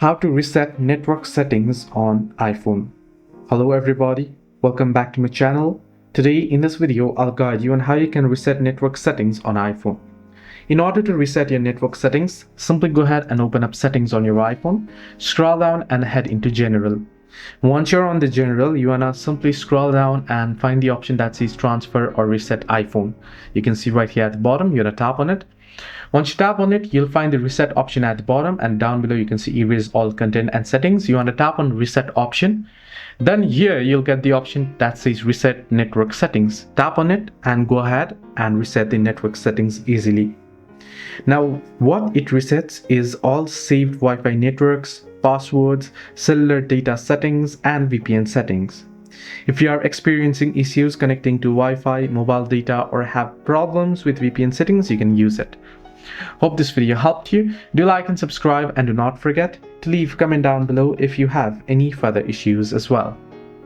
How to reset network settings on iPhone. Hello everybody, welcome back to my channel. Today in this video I'll guide you on how you can reset network settings on iPhone. In order to reset your network settings, simply go ahead and open up settings on your iPhone, scroll down and head into general. Once you're on the general, you wanna simply scroll down and find the option that says transfer or reset iPhone. You can see right here at the bottom, you're gonna tap on it. Once you tap on it, you'll find the reset option at the bottom, and down below you can see erase all content and settings. You want to tap on reset option. Then here you'll get the option that says reset network settings. Tap on it and go ahead and reset the network settings easily. Now what it resets is all saved Wi-Fi networks, passwords, cellular data settings and VPN settings. If you are experiencing issues connecting to Wi-Fi, mobile data, or have problems with VPN settings, you can use it. Hope this video helped you. Do like and subscribe, and do not forget to leave a comment down below if you have any further issues as well.